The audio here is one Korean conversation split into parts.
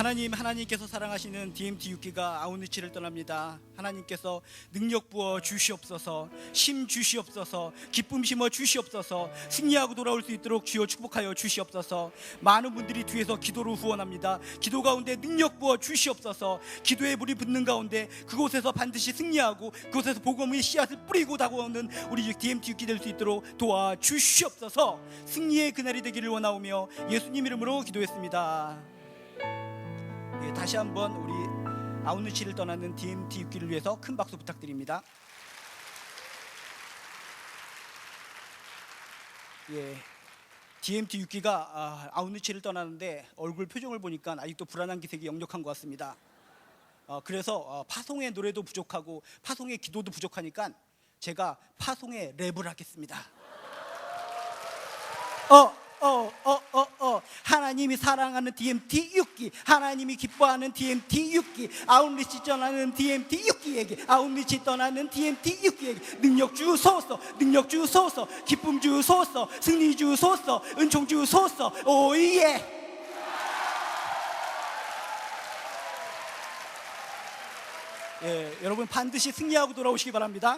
하나님께서 사랑하시는 DMT 6기가 아우니치를 떠납니다. 하나님께서 능력 부어 주시옵소서, 힘 주시옵소서, 기쁨 심어 주시옵소서, 승리하고 돌아올 수 있도록 주여 축복하여 주시옵소서. 많은 분들이 뒤에서 기도로 후원합니다. 기도 가운데 능력 부어 주시옵소서. 기도의 불이 붙는 가운데 그곳에서 반드시 승리하고 그곳에서 복음의 씨앗을 뿌리고 다가오는 우리 DMT 6기 될 수 있도록 도와 주시옵소서. 승리의 그날이 되기를 원하오며 예수님 이름으로 기도했습니다. 다시 한번 우리 아우니치를 떠나는 DMT 6기를 위해서 큰 박수 부탁드립니다. DMT 6기가 아우니치를 떠나는데 얼굴 표정을 보니까 아직도 불안한 기색이 역력한 것 같습니다. 그래서 파송의 노래도 부족하고 파송의 기도도 부족하니까 제가 파송의 랩을 하겠습니다. 하나님이 사랑하는 DMT 6기, 하나님이 기뻐하는 DMT 6기, 아웃리치 떠나는 DMT 6기에게, 아웃리치 떠나는 DMT 6기에게 능력 주소서, 능력 주소서, 기쁨 주소서, 승리 주소서, 은총 주소서. 오예. 여러분 반드시 승리하고 돌아오시기 바랍니다.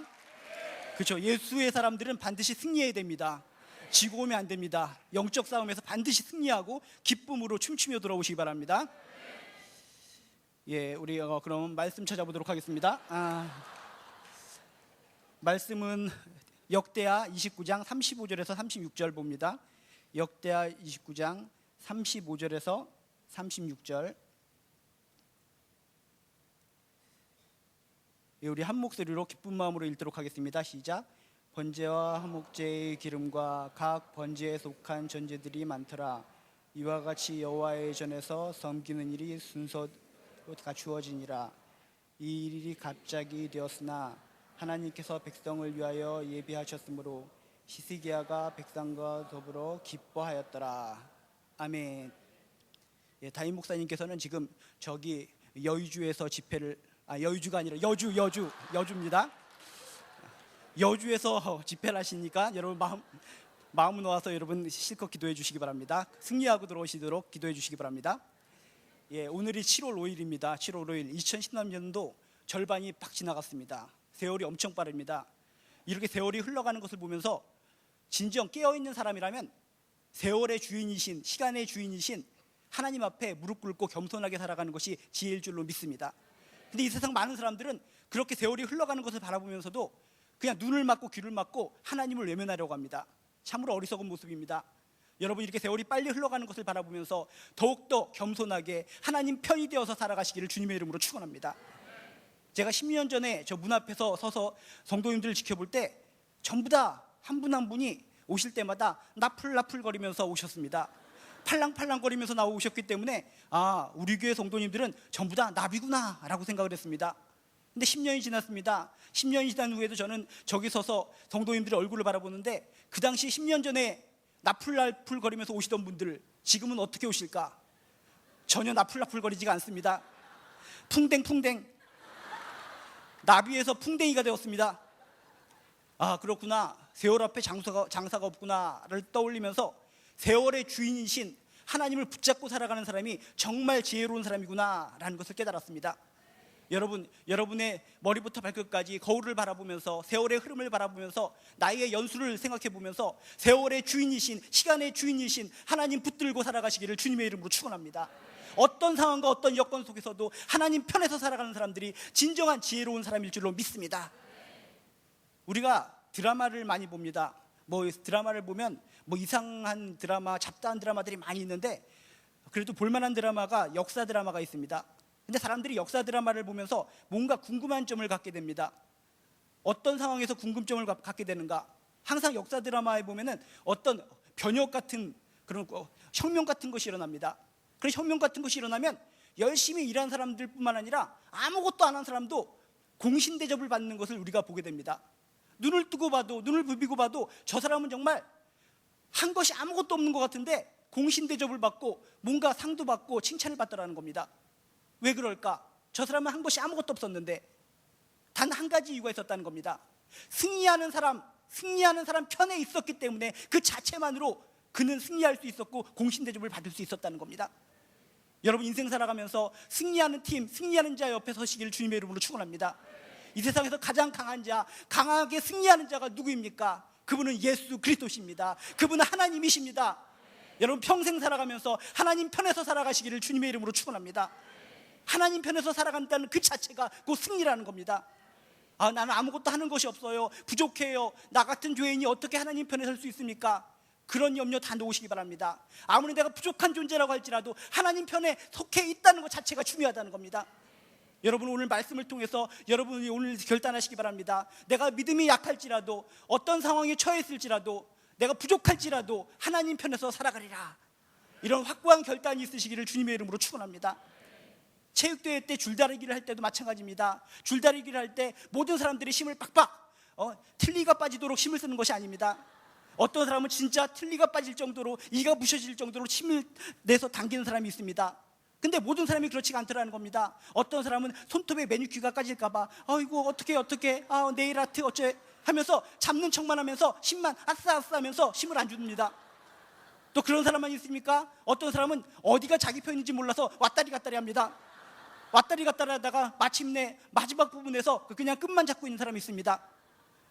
그렇죠? 예수의 사람들은 반드시 승리해야 됩니다. 지고 오면 안 됩니다. 영적 싸움에서 반드시 승리하고 기쁨으로 춤추며 돌아오시기 바랍니다. 우리 그럼 말씀 찾아보도록 하겠습니다. 말씀은 역대하 29장 35절에서 36절 봅니다. 역대하 29장 35절에서 36절. 우리 한 목소리로 기쁜 마음으로 읽도록 하겠습니다. 시작. 번제와 화목제의 기름과 각 번제에 속한 전제들이 많더라. 이와 같이 여호와의 전에서 섬기는 일이 순서로 갖추어지니라. 이 일이 갑자기 되었으나 하나님께서 백성을 위하여 예비하셨으므로 히스기야가 백성과 더불어 기뻐하였더라. 아멘. 다임 목사님께서는 지금 저기 여의주에서 집회를 여의주가 아니라 여주입니다. 여주에서 집회를 하시니까 여러분 마음 놓아서 여러분 실컷 기도해 주시기 바랍니다. 승리하고 들어오시도록 기도해 주시기 바랍니다. 오늘이 7월 5일입니다. 7월 5일 2013년도 절반이 팍 지나갔습니다. 세월이 엄청 빠릅니다. 이렇게 세월이 흘러가는 것을 보면서 진정 깨어있는 사람이라면 세월의 주인이신, 시간의 주인이신 하나님 앞에 무릎 꿇고 겸손하게 살아가는 것이 지혜일 줄로 믿습니다. 근데 이 세상 많은 사람들은 그렇게 세월이 흘러가는 것을 바라보면서도 그냥 눈을 막고 귀를 막고 하나님을 외면하려고 합니다. 참으로 어리석은 모습입니다. 여러분 이렇게 세월이 빨리 흘러가는 것을 바라보면서 더욱더 겸손하게 하나님 편이 되어서 살아가시기를 주님의 이름으로 축원합니다. 제가 10년 전에 저 문 앞에서 서서 성도님들을 지켜볼 때 전부 다 한 분 한 분이 오실 때마다 나풀나풀거리면서 오셨습니다. 팔랑팔랑거리면서 나오셨기 때문에 우리 교회 성도님들은 전부 다 나비구나 라고 생각을 했습니다. 근데 10년이 지났습니다. 10년이 지난 후에도 저는 저기 서서 성도님들의 얼굴을 바라보는데 그 당시 10년 전에 나풀나풀거리면서 오시던 분들 지금은 어떻게 오실까? 전혀 나풀나풀거리지가 않습니다. 풍뎅풍뎅, 나비에서 풍뎅이가 되었습니다. 그렇구나, 세월 앞에 장사가 없구나를 떠올리면서 세월의 주인이신 하나님을 붙잡고 살아가는 사람이 정말 지혜로운 사람이구나 라는 것을 깨달았습니다. 여러분의 머리부터 발끝까지 거울을 바라보면서 세월의 흐름을 바라보면서 나의 연수를 생각해 보면서 세월의 주인이신, 시간의 주인이신 하나님 붙들고 살아가시기를 주님의 이름으로 축원합니다. 어떤 상황과 어떤 여건 속에서도 하나님 편에서 살아가는 사람들이 진정한 지혜로운 사람일 줄로 믿습니다. 우리가 드라마를 많이 봅니다. 드라마를 보면 이상한 드라마, 잡다한 드라마들이 많이 있는데 그래도 볼만한 드라마가 역사 드라마가 있습니다. 근데 사람들이 역사 드라마를 보면서 뭔가 궁금한 점을 갖게 됩니다. 어떤 상황에서 궁금점을 갖게 되는가? 항상 역사 드라마에 보면은 어떤 변혁 같은 그런 혁명 같은 것이 일어납니다. 그래서 혁명 같은 것이 일어나면 열심히 일한 사람들뿐만 아니라 아무것도 안 한 사람도 공신 대접을 받는 것을 우리가 보게 됩니다. 눈을 뜨고 봐도, 눈을 부비고 봐도 저 사람은 정말 한 것이 아무것도 없는 것 같은데 공신 대접을 받고 뭔가 상도 받고 칭찬을 받더라는 겁니다. 왜 그럴까? 저 사람은 한 것이 아무것도 없었는데 단 한 가지 이유가 있었다는 겁니다. 승리하는 사람 편에 있었기 때문에 그 자체만으로 그는 승리할 수 있었고 공신 대접을 받을 수 있었다는 겁니다. 여러분 인생 살아가면서 승리하는 팀, 승리하는 자 옆에 서시기를 주님의 이름으로 축원합니다. 이 세상에서 가장 강한 자, 강하게 승리하는 자가 누구입니까? 그분은 예수 그리스도십니다. 그분은 하나님이십니다. 여러분 평생 살아가면서 하나님 편에서 살아가시기를 주님의 이름으로 축원합니다. 하나님 편에서 살아간다는 그 자체가 곧 승리라는 겁니다. 나는 아무것도 하는 것이 없어요, 부족해요, 나 같은 죄인이 어떻게 하나님 편에 설 수 있습니까? 그런 염려 다 놓으시기 바랍니다. 아무리 내가 부족한 존재라고 할지라도 하나님 편에 속해 있다는 것 자체가 중요하다는 겁니다. 여러분 오늘 말씀을 통해서 여러분이 오늘 결단하시기 바랍니다. 내가 믿음이 약할지라도, 어떤 상황에 처했을지라도, 내가 부족할지라도 하나님 편에서 살아가리라, 이런 확고한 결단이 있으시기를 주님의 이름으로 축원합니다. 체육대회 때 줄다리기를 할 때도 마찬가지입니다. 줄다리기를 할 때 모든 사람들이 힘을 빡빡, 틀니가 빠지도록 힘을 쓰는 것이 아닙니다. 어떤 사람은 진짜 틀니가 빠질 정도로, 이가 부셔질 정도로 힘을 내서 당기는 사람이 있습니다. 근데 모든 사람이 그렇지가 않더라는 겁니다. 어떤 사람은 손톱에 매니큐어가 까질까봐 아이고 어떻게 네일 아트 어째 하면서 잡는 척만 하면서 힘만 아싸 하면서 힘을 안 줍니다. 또 그런 사람만 있습니까? 어떤 사람은 어디가 자기 편인지 몰라서 왔다리 갔다리 합니다. 왔다리 갔다리 하다가 마침내 마지막 부분에서 그냥 끝만 잡고 있는 사람이 있습니다.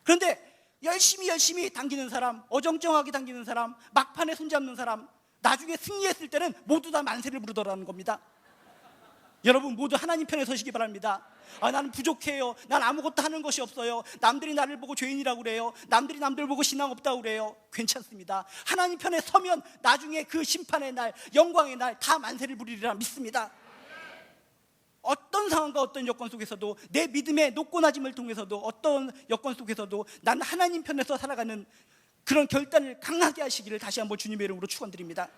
그런데 열심히 당기는 사람, 어정쩡하게 당기는 사람, 막판에 손잡는 사람, 나중에 승리했을 때는 모두 다 만세를 부르더라는 겁니다. 여러분 모두 하나님 편에 서시기 바랍니다. 나는 부족해요, 난 아무것도 하는 것이 없어요, 남들이 나를 보고 죄인이라고 그래요, 남들이 남들 보고 신앙 없다고 그래요. 괜찮습니다. 하나님 편에 서면 나중에 그 심판의 날, 영광의 날 다 만세를 부리리라 믿습니다. 어떤 상황과 어떤 여건 속에서도, 내 믿음의 높고 낮음을 통해서도, 어떤 여건 속에서도 나는 하나님 편에서 살아가는 그런 결단을 강하게 하시기를 다시 한번 주님의 이름으로 축원드립니다.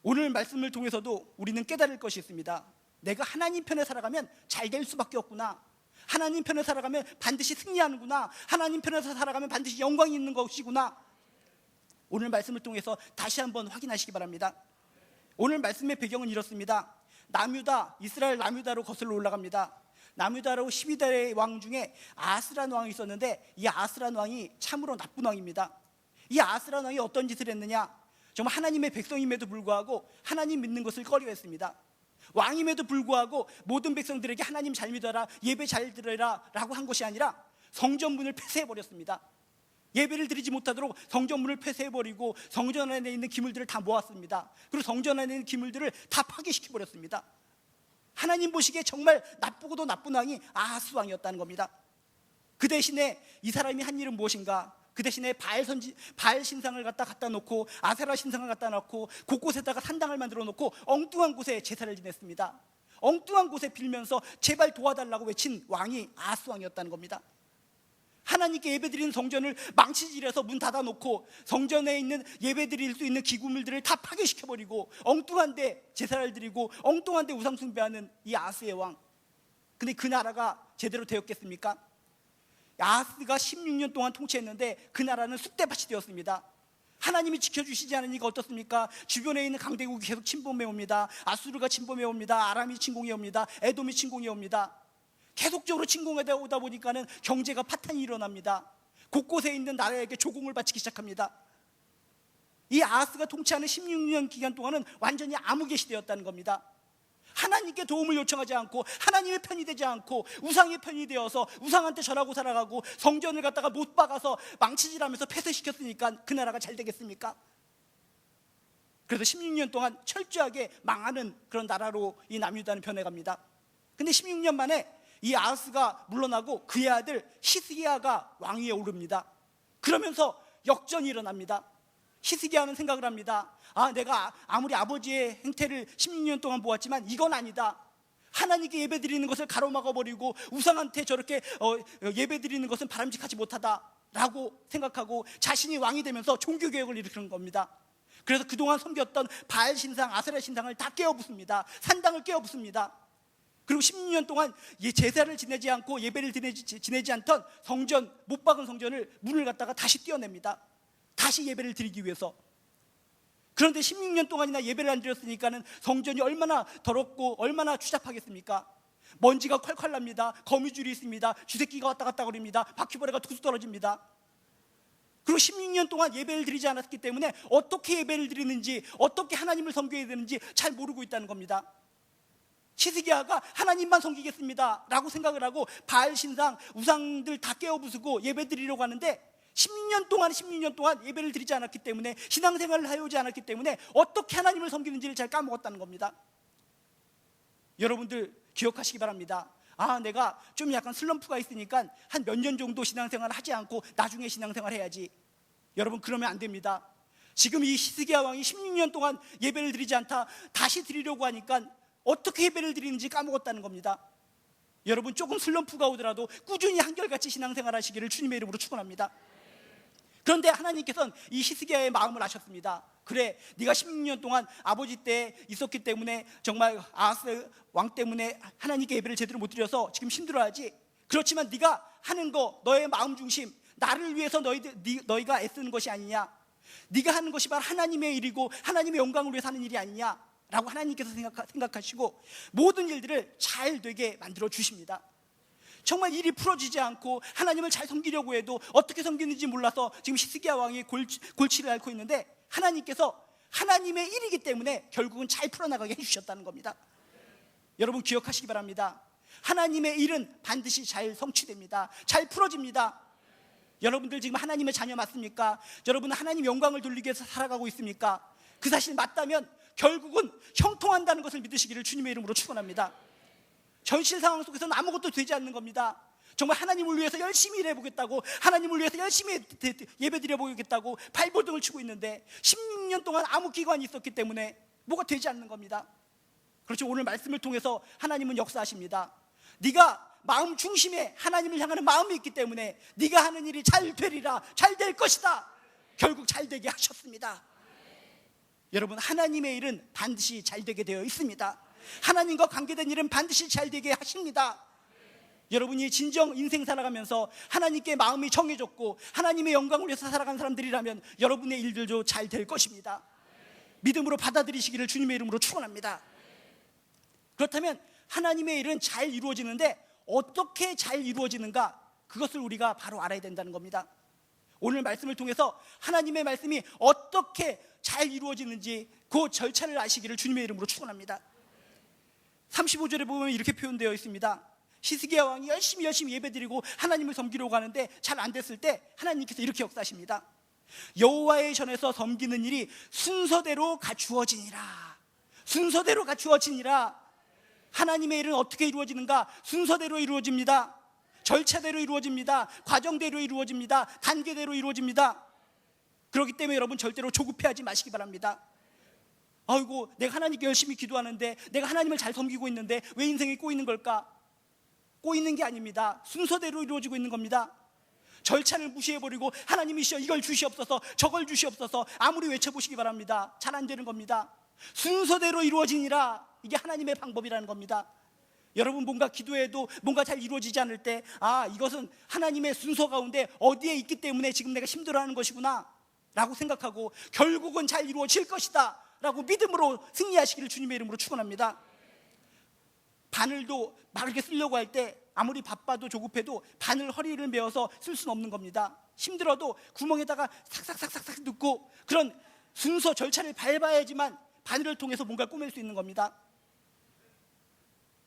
오늘 말씀을 통해서도 우리는 깨달을 것이 있습니다. 내가 하나님 편에 살아가면 잘 될 수밖에 없구나, 하나님 편에 살아가면 반드시 승리하는구나, 하나님 편에서 살아가면 반드시 영광이 있는 것이구나. 오늘 말씀을 통해서 다시 한번 확인하시기 바랍니다. 오늘 말씀의 배경은 이렇습니다. 이스라엘 남유다로 거슬러 올라갑니다. 남유다로 12대의 왕 중에 아스란 왕이 있었는데, 이 아스란 왕이 참으로 나쁜 왕입니다. 이 아스란 왕이 어떤 짓을 했느냐, 정말 하나님의 백성임에도 불구하고 하나님 믿는 것을 꺼려했습니다. 왕임에도 불구하고 모든 백성들에게 하나님 잘 믿어라, 예배 잘 드려라 라고 한 것이 아니라 성전문을 폐쇄해버렸습니다. 예배를 드리지 못하도록 성전문을 폐쇄해버리고 성전 안에 있는 기물들을 다 모았습니다. 그리고 성전 안에 있는 기물들을 다 파괴시켜버렸습니다. 하나님 보시기에 정말 나쁘고도 나쁜 왕이 아하스 왕이었다는 겁니다. 그 대신에 이 사람이 한 일은 무엇인가? 그 대신에 바알 신상을 갖다 놓고, 아세라 신상을 갖다 놓고, 곳곳에다가 산당을 만들어 놓고 엉뚱한 곳에 제사를 지냈습니다. 엉뚱한 곳에 빌면서 제발 도와달라고 외친 왕이 아하스 왕이었다는 겁니다. 하나님께 예배드리는 성전을 망치질해서 문 닫아놓고 성전에 있는 예배드릴 수 있는 기구물들을 다 파괴시켜버리고 엉뚱한 데 제사를 드리고 엉뚱한 데 우상 숭배하는 이 아하스의 왕. 근데 그 나라가 제대로 되었겠습니까? 아하스가 16년 동안 통치했는데 그 나라는 쑥대밭이 되었습니다. 하나님이 지켜주시지 않으니까 어떻습니까? 주변에 있는 강대국이 계속 침범해 옵니다. 아수르가 침범해 옵니다. 아람이 침공해 옵니다. 에돔이 침공해 옵니다. 계속적으로 침공하다 오다 보니까는 경제가 파탄이 일어납니다. 곳곳에 있는 나라에게 조공을 바치기 시작합니다. 이 아하스가 통치하는 16년 기간 동안은 완전히 암흑의 시대였다는 겁니다. 하나님께 도움을 요청하지 않고, 하나님의 편이 되지 않고 우상의 편이 되어서 우상한테 절하고 살아가고 성전을 갖다가 못 박아서 망치질하면서 폐쇄시켰으니까 그 나라가 잘 되겠습니까? 그래서 16년 동안 철저하게 망하는 그런 나라로 이 남유다는 변해갑니다. 근데 16년 만에 이 아하스가 물러나고 그의 아들 히스기야가 왕위에 오릅니다. 그러면서 역전이 일어납니다. 히스기야는 생각을 합니다. 내가 아무리 아버지의 행태를 16년 동안 보았지만 이건 아니다. 하나님께 예배드리는 것을 가로막아버리고 우상한테 저렇게 예배드리는 것은 바람직하지 못하다라고 생각하고 자신이 왕이 되면서 종교개혁을 일으키는 겁니다. 그래서 그동안 섬겼던 바알 신상, 아세라 신상을 다 깨어부숩니다. 산당을 깨어부숩니다. 그리고 16년 동안 제사를 지내지 않고 예배를 지내지 않던 성전, 못 박은 성전을 문을 갖다가 다시 띄어냅니다. 다시 예배를 드리기 위해서. 그런데 16년 동안이나 예배를 안 드렸으니까는 성전이 얼마나 더럽고 얼마나 추잡하겠습니까? 먼지가 콸콸 납니다. 거미줄이 있습니다. 쥐새끼가 왔다 갔다 거립니다. 바퀴벌레가 툭 떨어집니다. 그리고 16년 동안 예배를 드리지 않았기 때문에 어떻게 예배를 드리는지, 어떻게 하나님을 섬겨야 되는지 잘 모르고 있다는 겁니다. 히스기야가 하나님만 섬기겠습니다 라고 생각을 하고 바알 신상, 우상들 다 깨어부수고 예배 드리려고 하는데 16년 동안 예배를 드리지 않았기 때문에, 신앙생활을 해오지 않았기 때문에 어떻게 하나님을 섬기는지를 잘 까먹었다는 겁니다. 여러분들 기억하시기 바랍니다. 내가 좀 약간 슬럼프가 있으니까 한 몇 년 정도 신앙생활을 하지 않고 나중에 신앙생활 해야지. 여러분, 그러면 안 됩니다. 지금 이 히스기야 왕이 16년 동안 예배를 드리지 않다 다시 드리려고 하니까 어떻게 예배를 드리는지 까먹었다는 겁니다. 여러분, 조금 슬럼프가 오더라도 꾸준히 한결같이 신앙생활 하시기를 주님의 이름으로 축원합니다. 그런데 하나님께서는 이 히스기야의 마음을 아셨습니다. 그래, 네가 16년 동안 아버지 때 있었기 때문에 정말 아하스 왕 때문에 하나님께 예배를 제대로 못 드려서 지금 힘들어하지. 그렇지만 네가 하는 거, 너의 마음 중심, 나를 위해서 너희가 애쓰는 것이 아니냐, 네가 하는 것이 바로 하나님의 일이고 하나님의 영광을 위해서 하는 일이 아니냐 라고 하나님께서 생각하시고 모든 일들을 잘 되게 만들어 주십니다. 정말 일이 풀어지지 않고 하나님을 잘 섬기려고 해도 어떻게 섬기는지 몰라서 지금 히스기야 왕이 골치를 앓고 있는데, 하나님께서 하나님의 일이기 때문에 결국은 잘 풀어나가게 해주셨다는 겁니다. 여러분, 기억하시기 바랍니다. 하나님의 일은 반드시 잘 성취됩니다. 잘 풀어집니다. 여러분들 지금 하나님의 자녀 맞습니까? 여러분은 하나님 영광을 돌리기 위해서 살아가고 있습니까? 그 사실 맞다면 결국은 형통한다는 것을 믿으시기를 주님의 이름으로 축원합니다. 현실 상황 속에서는 아무것도 되지 않는 겁니다. 정말 하나님을 위해서 열심히 일해보겠다고, 하나님을 위해서 열심히 예배 드려보겠다고 발버둥을 치고 있는데 16년 동안 아무 기관이 있었기 때문에 뭐가 되지 않는 겁니다. 그렇죠. 오늘 말씀을 통해서 하나님은 역사하십니다. 네가 마음 중심에 하나님을 향하는 마음이 있기 때문에 네가 하는 일이 잘 되리라, 잘 될 것이다, 결국 잘 되게 하셨습니다. 여러분, 하나님의 일은 반드시 잘 되게 되어 있습니다. 하나님과 관계된 일은 반드시 잘 되게 하십니다. 여러분이 진정 인생 살아가면서 하나님께 마음이 정해졌고 하나님의 영광을 위해서 살아가는 사람들이라면 여러분의 일들도 잘 될 것입니다. 믿음으로 받아들이시기를 주님의 이름으로 축원합니다. 그렇다면 하나님의 일은 잘 이루어지는데 어떻게 잘 이루어지는가, 그것을 우리가 바로 알아야 된다는 겁니다. 오늘 말씀을 통해서 하나님의 말씀이 어떻게 잘 이루어지는지 그 절차를 아시기를 주님의 이름으로 축원합니다. 35절에 보면 이렇게 표현되어 있습니다. 히스기야 왕이 열심히 예배드리고 하나님을 섬기려고 하는데 잘 안 됐을 때 하나님께서 이렇게 역사하십니다. 여호와의 전에서 섬기는 일이 순서대로 갖추어지니라. 순서대로 갖추어지니라. 하나님의 일은 어떻게 이루어지는가? 순서대로 이루어집니다. 절차대로 이루어집니다. 과정대로 이루어집니다. 단계대로 이루어집니다. 그렇기 때문에 여러분, 절대로 조급해하지 마시기 바랍니다. 아이고, 내가 하나님께 열심히 기도하는데, 내가 하나님을 잘 섬기고 있는데 왜 인생이 꼬이는 걸까? 꼬이는 게 아닙니다. 순서대로 이루어지고 있는 겁니다. 절차를 무시해버리고 하나님이시여 이걸 주시옵소서, 저걸 주시옵소서 아무리 외쳐보시기 바랍니다. 잘 안 되는 겁니다. 순서대로 이루어지니라. 이게 하나님의 방법이라는 겁니다. 여러분, 뭔가 기도해도 뭔가 잘 이루어지지 않을 때, 이것은 하나님의 순서 가운데 어디에 있기 때문에 지금 내가 힘들어하는 것이구나 라고 생각하고 결국은 잘 이루어질 것이다 라고 믿음으로 승리하시기를 주님의 이름으로 축원합니다. 바늘도 막 이렇게 쓰려고 할 때 아무리 바빠도 조급해도 바늘 허리를 메어서 쓸 수는 없는 겁니다. 힘들어도 구멍에다가 삭삭삭삭 넣고 그런 순서 절차를 밟아야지만 바늘을 통해서 뭔가를 꾸밀 수 있는 겁니다.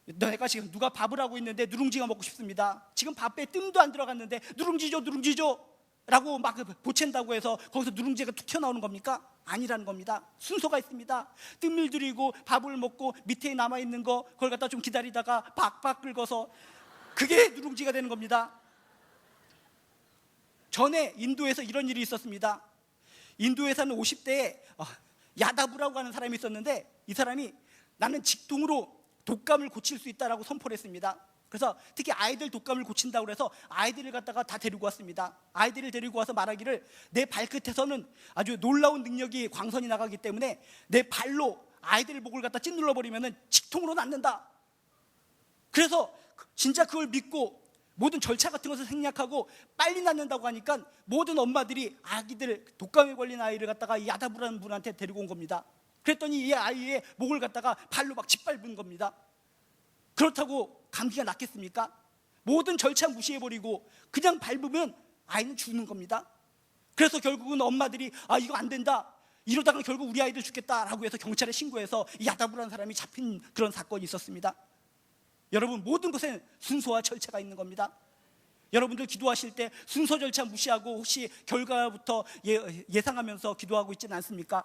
내가 지금 누가 밥을 하고 있는데 누룽지가 먹고 싶습니다. 지금 밥에 뜸도 안 들어갔는데 누룽지 줘 라고 막 보챈다고 해서 거기서 누룽지가 툭 튀어나오는 겁니까? 아니라는 겁니다. 순서가 있습니다. 뜸을 들이고 밥을 먹고 밑에 남아있는 거 그걸 갖다 좀 기다리다가 박박 긁어서 그게 누룽지가 되는 겁니다. 전에 인도에서 이런 일이 있었습니다. 인도에 사는 50대에 야다부라고 하는 사람이 있었는데, 이 사람이 나는 직통으로 독감을 고칠 수 있다라고 선포를 했습니다. 그래서 특히 아이들 독감을 고친다고 해서 아이들을 갖다가 다 데리고 왔습니다. 아이들을 데리고 와서 말하기를, 내 발끝에서는 아주 놀라운 능력이 광선이 나가기 때문에 내 발로 아이들 목을 갖다 찢눌러 버리면 직통으로 낫는다. 그래서 진짜 그걸 믿고 모든 절차 같은 것을 생략하고 빨리 낫는다고 하니까 모든 엄마들이 아기들, 독감에 걸린 아이를 갖다가 이 야다부라는 분한테 데리고 온 겁니다. 그랬더니 이 아이의 목을 갖다가 발로 막 짓밟은 겁니다. 그렇다고 감기가 낫겠습니까? 모든 절차 무시해버리고 그냥 밟으면 아이는 죽는 겁니다. 그래서 결국은 엄마들이 이거 안 된다, 이러다가 결국 우리 아이들 죽겠다라고 해서 경찰에 신고해서 야다불한 사람이 잡힌 그런 사건이 있었습니다. 여러분, 모든 것엔 순서와 절차가 있는 겁니다. 여러분들 기도하실 때 순서 절차 무시하고 혹시 결과부터 예상하면서 기도하고 있지는 않습니까?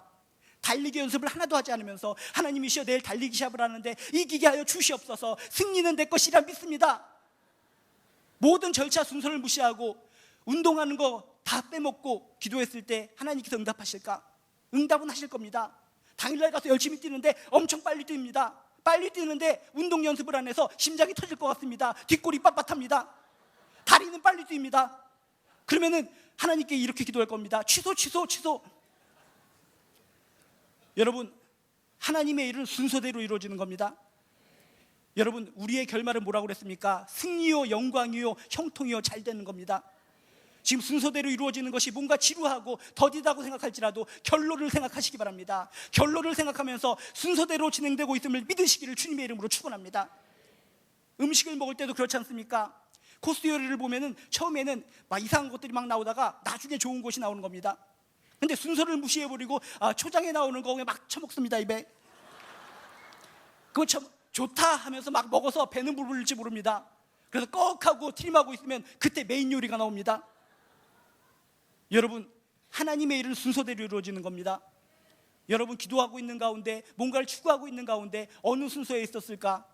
달리기 연습을 하나도 하지 않으면서 하나님이시여 내일 달리기 시합을 하는데 이기게 하여 주시옵소서, 승리는 내 것이라 믿습니다. 모든 절차 순서를 무시하고 운동하는 거 다 빼먹고 기도했을 때 하나님께서 응답하실까? 응답은 하실 겁니다. 당일날 가서 열심히 뛰는데 엄청 빨리 뜁니다. 빨리 뛰는데 운동 연습을 안 해서 심장이 터질 것 같습니다. 뒷골이 빳빳합니다. 다리는 빨리 뜁니다. 그러면은 하나님께 이렇게 기도할 겁니다. 취소. 여러분, 하나님의 일은 순서대로 이루어지는 겁니다. 여러분, 우리의 결말은 뭐라고 그랬습니까? 승리요 영광이요 형통이요 잘 되는 겁니다. 지금 순서대로 이루어지는 것이 뭔가 지루하고 더디다고 생각할지라도 결론을 생각하시기 바랍니다. 결론을 생각하면서 순서대로 진행되고 있음을 믿으시기를 주님의 이름으로 축원합니다. 음식을 먹을 때도 그렇지 않습니까? 코스 요리를 보면은 처음에는 막 이상한 것들이 막 나오다가 나중에 좋은 것이 나오는 겁니다. 근데 순서를 무시해버리고 초장에 나오는 거 그냥 막 쳐먹습니다. 입에 그거 참 좋다 하면서 막 먹어서 배는 부를지 모릅니다. 그래서 꺽하고 트림하고 있으면 그때 메인 요리가 나옵니다. 여러분, 하나님의 일은 순서대로 이루어지는 겁니다. 여러분, 기도하고 있는 가운데 뭔가를 추구하고 있는 가운데 어느 순서에 있었을까?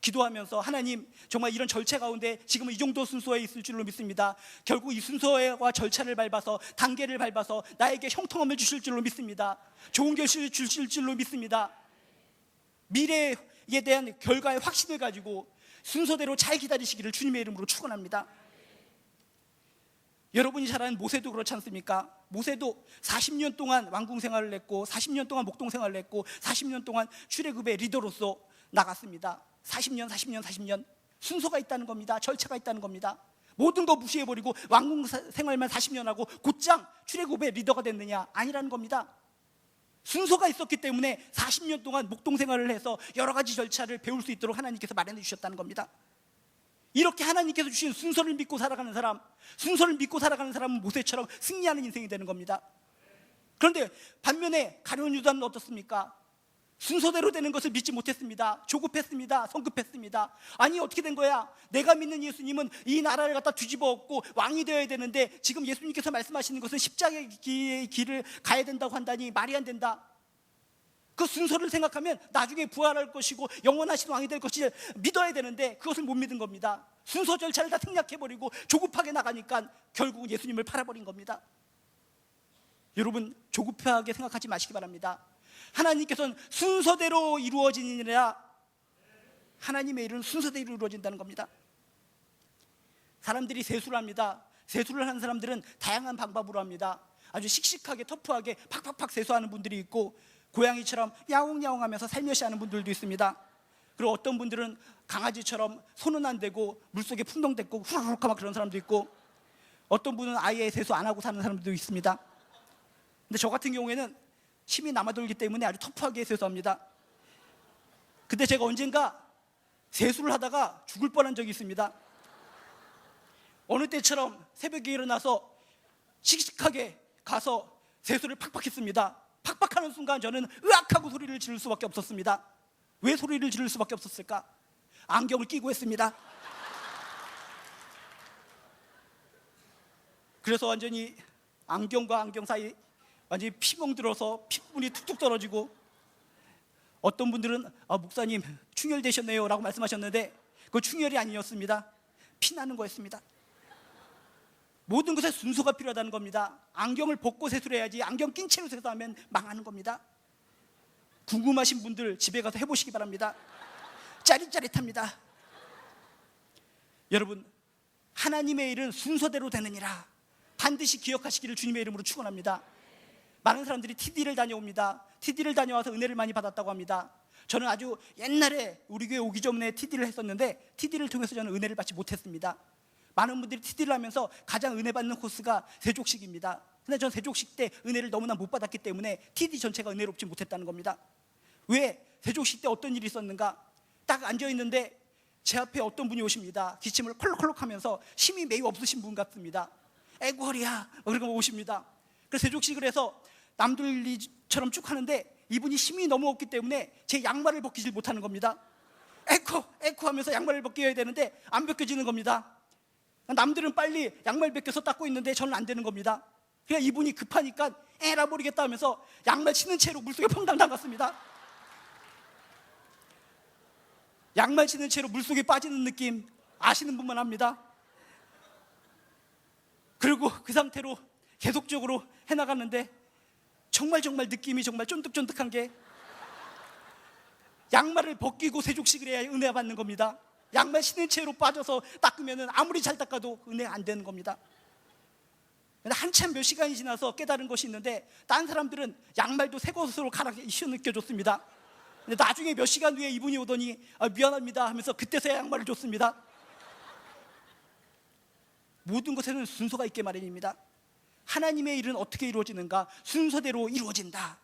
기도하면서 하나님, 정말 이런 절차 가운데 지금은 이 정도 순서에 있을 줄로 믿습니다. 결국 이 순서와 절차를 밟아서 단계를 밟아서 나에게 형통함을 주실 줄로 믿습니다. 좋은 결실을 주실 줄로 믿습니다. 미래에 대한 결과의 확신을 가지고 순서대로 잘 기다리시기를 주님의 이름으로 축원합니다. 여러분이 잘 아는 모세도 그렇지 않습니까? 모세도 40년 동안 왕궁 생활을 했고 40년 동안 목동 생활을 했고 40년 동안 출애굽의 리더로서 나갔습니다. 40년 순서가 있다는 겁니다. 절차가 있다는 겁니다. 모든 거 무시해버리고 왕궁 생활만 40년 하고 곧장 출애굽의 리더가 됐느냐? 아니라는 겁니다. 순서가 있었기 때문에 40년 동안 목동 생활을 해서 여러 가지 절차를 배울 수 있도록 하나님께서 마련해 주셨다는 겁니다. 이렇게 하나님께서 주신 순서를 믿고 살아가는 사람, 순서를 믿고 살아가는 사람은 모세처럼 승리하는 인생이 되는 겁니다. 그런데 반면에 가룟 유다는 어떻습니까? 순서대로 되는 것을 믿지 못했습니다. 조급했습니다. 성급했습니다. 아니, 어떻게 된 거야? 내가 믿는 예수님은 이 나라를 갖다 뒤집어 엎고 왕이 되어야 되는데 지금 예수님께서 말씀하시는 것은 십자가의 길을 가야 된다고 한다니 말이 안 된다. 그 순서를 생각하면 나중에 부활할 것이고 영원하신 왕이 될 것을 믿어야 되는데 그것을 못 믿은 겁니다. 순서 절차를 다 생략해버리고 조급하게 나가니까 결국은 예수님을 팔아버린 겁니다. 여러분, 조급하게 생각하지 마시기 바랍니다. 하나님께서는 순서대로 이루어지니라. 하나님의 일은 순서대로 이루어진다는 겁니다. 사람들이 세수를 합니다. 세수를 하는 사람들은 다양한 방법으로 합니다. 아주 씩씩하게 터프하게 팍팍팍 세수하는 분들이 있고 고양이처럼 야옹야옹 하면서 살며시 하는 분들도 있습니다. 그리고 어떤 분들은 강아지처럼 손은 안 대고 물속에 풍덩댔고 후루룩 하면 그런 사람도 있고 어떤 분은 아예 세수 안 하고 사는 사람들도 있습니다. 근데 저 같은 경우에는 힘이 남아돌기 때문에 아주 터프하게 세수합니다. 근데 제가 언젠가 세수를 하다가 죽을 뻔한 적이 있습니다. 어느 때처럼 새벽에 일어나서 씩씩하게 가서 세수를 팍팍 했습니다. 팍팍하는 순간 저는 으악하고 소리를 지를 수밖에 없었습니다. 왜 소리를 지를 수밖에 없었을까? 안경을 끼고 했습니다. 그래서 완전히 안경과 안경 사이 완전히 피멍 들어서 피부분이 툭툭 떨어지고 어떤 분들은 목사님 충혈되셨네요 라고 말씀하셨는데 그거 충혈이 아니었습니다. 피나는 거였습니다. 모든 것에 순서가 필요하다는 겁니다. 안경을 벗고 세수를 해야지 안경 낀 채로 세수하면 망하는 겁니다. 궁금하신 분들 집에 가서 해보시기 바랍니다. 짜릿짜릿합니다. 여러분, 하나님의 일은 순서대로 되느니라 반드시 기억하시기를 주님의 이름으로 축원합니다. 많은 사람들이 TD를 다녀옵니다. TD를 다녀와서 은혜를 많이 받았다고 합니다. 저는 아주 옛날에 우리 교회 오기 전에 TD를 했었는데 TD를 통해서 저는 은혜를 받지 못했습니다. 많은 분들이 TD를 하면서 가장 은혜 받는 코스가 세족식입니다. 근데 전 세족식 때 은혜를 너무나 못 받았기 때문에 TD 전체가 은혜롭지 못했다는 겁니다. 왜? 세족식 때 어떤 일이 있었는가? 딱 앉아있는데 제 앞에 어떤 분이 오십니다. 기침을 콜록콜록 하면서 힘이 매우 없으신 분 같습니다. 에구 허리야 그러고 오십니다. 그래서 세족식을 해서 남들처럼 쭉 하는데 이분이 힘이 너무 없기 때문에 제 양말을 벗기질 못하는 겁니다. 에코 하면서 양말을 벗겨야 되는데 안 벗겨지는 겁니다. 남들은 빨리 양말 벗겨서 닦고 있는데 저는 안 되는 겁니다. 그냥 이분이 급하니까 에라 모르겠다 하면서 양말 신은 채로 물속에 펑당 담갔습니다. 양말 신은 채로 물속에 빠지는 느낌 아시는 분만 합니다. 그리고 그 상태로 계속적으로 해나갔는데 정말 느낌이 정말 쫀득쫀득한 게 양말을 벗기고 세족식을 해야 은혜 받는 겁니다. 양말 신은 채로 빠져서 닦으면 아무리 잘 닦아도 은혜 안 되는 겁니다. 한참 몇 시간이 지나서 깨달은 것이 있는데 딴 사람들은 양말도 새 것으로 갈아 신겨줬습니다. 근데 나중에 몇 시간 후에 이분이 오더니 미안합니다 하면서 그때서야 양말을 줬습니다. 모든 것에는 순서가 있게 마련입니다. 하나님의 일은 어떻게 이루어지는가? 순서대로 이루어진다.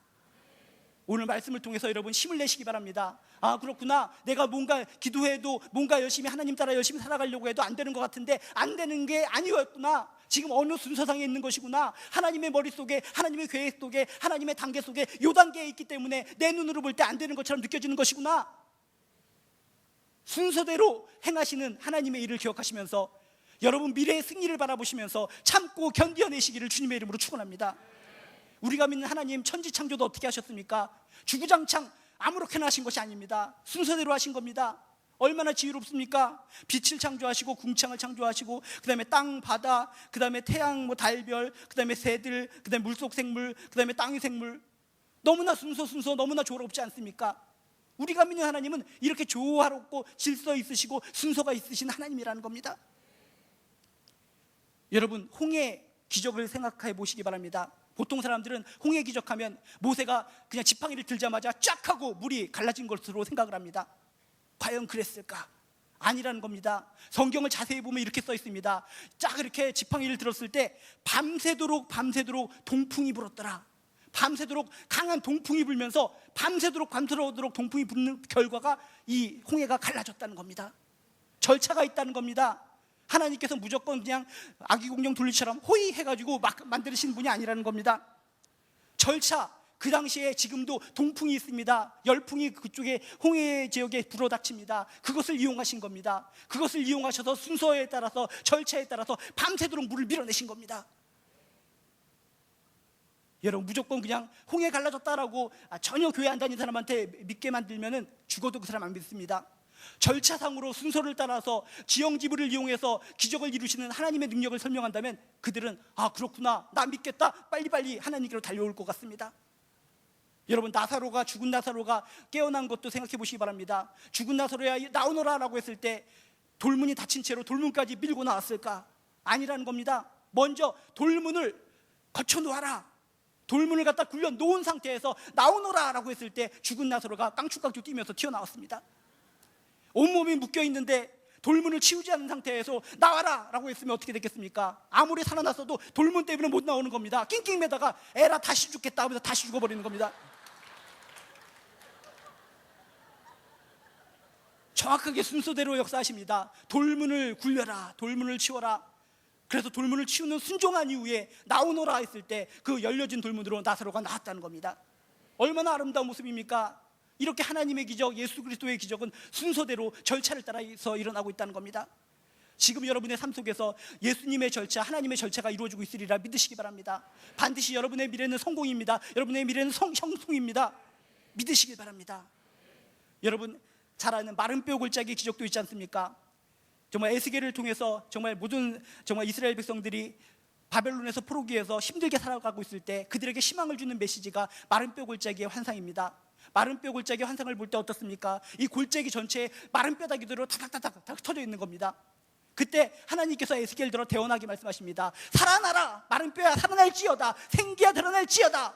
오늘 말씀을 통해서 여러분 힘을 내시기 바랍니다. 그렇구나, 내가 뭔가 기도해도 뭔가 열심히 하나님 따라 열심히 살아가려고 해도 안 되는 것 같은데 안 되는 게 아니었구나. 지금 어느 순서상에 있는 것이구나. 하나님의 머릿속에, 하나님의 계획 속에, 하나님의 단계 속에 요 단계에 있기 때문에 내 눈으로 볼 때 안 되는 것처럼 느껴지는 것이구나. 순서대로 행하시는 하나님의 일을 기억하시면서 여러분 미래의 승리를 바라보시면서 참고 견뎌내시기를 주님의 이름으로 축원합니다. 우리가 믿는 하나님 천지창조도 어떻게 하셨습니까? 주구장창 아무렇게나 하신 것이 아닙니다. 순서대로 하신 겁니다. 얼마나 지혜롭습니까? 빛을 창조하시고 궁창을 창조하시고 그 다음에 땅, 바다, 그 다음에 태양, 달별, 그 다음에 새들, 그 다음에 물속 생물, 그 다음에 땅의 생물. 너무나 순서 너무나 조화롭지 않습니까? 우리가 믿는 하나님은 이렇게 조화롭고 질서 있으시고 순서가 있으신 하나님이라는 겁니다. 여러분 홍해 기적을 생각해 보시기 바랍니다. 보통 사람들은 홍해 기적하면 모세가 그냥 지팡이를 들자마자 쫙 하고 물이 갈라진 것으로 생각을 합니다. 과연 그랬을까? 아니라는 겁니다. 성경을 자세히 보면 이렇게 써 있습니다. 쫙 이렇게 지팡이를 들었을 때 밤새도록 동풍이 불었더라. 밤새도록 강한 동풍이 불면서 밤새도록 동풍이 부는 결과가 이 홍해가 갈라졌다는 겁니다. 절차가 있다는 겁니다. 하나님께서 무조건 그냥 아기 공룡 둘리처럼 호이 해가지고 막 만드신 분이 아니라는 겁니다. 절차, 그 당시에 지금도 동풍이 있습니다. 열풍이 그쪽에 홍해 지역에 불어닥칩니다. 그것을 이용하신 겁니다. 그것을 이용하셔서 순서에 따라서 절차에 따라서 밤새도록 물을 밀어내신 겁니다. 여러분 무조건 그냥 홍해 갈라졌다라고 전혀 교회 안 다니는 사람한테 믿게 만들면 죽어도 그 사람 안 믿습니다. 절차상으로 순서를 따라서 지형지물을 이용해서 기적을 이루시는 하나님의 능력을 설명한다면 그들은 그렇구나, 나 믿겠다, 빨리빨리 하나님께로 달려올 것 같습니다. 여러분 죽은 나사로가 깨어난 것도 생각해 보시기 바랍니다. 죽은 나사로야 나오너라 라고 했을 때 돌문이 닫힌 채로 돌문까지 밀고 나왔을까? 아니라는 겁니다. 먼저 돌문을 거쳐 놓아라, 돌문을 갖다 굴려 놓은 상태에서 나오너라 라고 했을 때 죽은 나사로가 깡충깡충 뛰면서 튀어나왔습니다. 온몸이 묶여있는데 돌문을 치우지 않은 상태에서 나와라 라고 했으면 어떻게 됐겠습니까? 아무리 살아났어도 돌문 때문에 못 나오는 겁니다. 낑낑 매다가 에라 다시 죽겠다 하면서 다시 죽어버리는 겁니다. 정확하게 순서대로 역사하십니다. 돌문을 굴려라, 돌문을 치워라. 그래서 돌문을 치우는 순종한 이후에 나오너라 했을 때 그 열려진 돌문으로 나사로가 나왔다는 겁니다. 얼마나 아름다운 모습입니까? 이렇게 하나님의 기적, 예수 그리스도의 기적은 순서대로 절차를 따라서 일어나고 있다는 겁니다. 지금 여러분의 삶 속에서 예수님의 절차, 하나님의 절차가 이루어지고 있으리라 믿으시기 바랍니다. 반드시 여러분의 미래는 성공입니다. 여러분의 미래는 형통입니다. 믿으시기 바랍니다. 여러분 잘 아는 마른 뼈 골짜기 기적도 있지 않습니까? 정말 에스겔을 통해서 정말 이스라엘 백성들이 바벨론에서 포로기에서 힘들게 살아가고 있을 때 그들에게 희망을 주는 메시지가 마른 뼈 골짜기의 환상입니다. 마른 뼈 골짜기 환상을 볼 때 어떻습니까? 이 골짜기 전체에 마른 뼈다귀들로 타닥타닥 터져 있는 겁니다. 그때 하나님께서 에스겔들어 대언하게 말씀하십니다. 살아나라, 마른 뼈야 살아날지어다, 생기야 드러날지어다.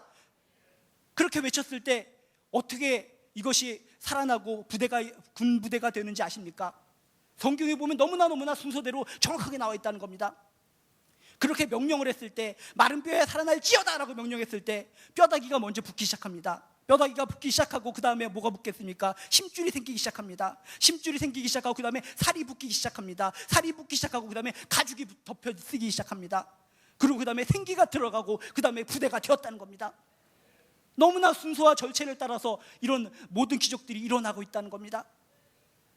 그렇게 외쳤을 때 어떻게 이것이 살아나고 군 부대가 되는지 아십니까? 성경에 보면 너무나 순서대로 정확하게 나와 있다는 겁니다. 그렇게 명령을 했을 때 마른 뼈야 살아날지어다 라고 명령했을 때 뼈다귀가 먼저 붙기 시작합니다. 뼈다귀가 붙기 시작하고 그 다음에 뭐가 붙겠습니까? 힘줄이 생기기 시작합니다. 힘줄이 생기기 시작하고 그 다음에 살이 붙기 시작합니다. 살이 붙기 시작하고 그 다음에 가죽이 덮여 쓰기 시작합니다. 그리고 그 다음에 생기가 들어가고 그 다음에 부대가 되었다는 겁니다. 너무나 순서와 절차를 따라서 이런 모든 기적들이 일어나고 있다는 겁니다.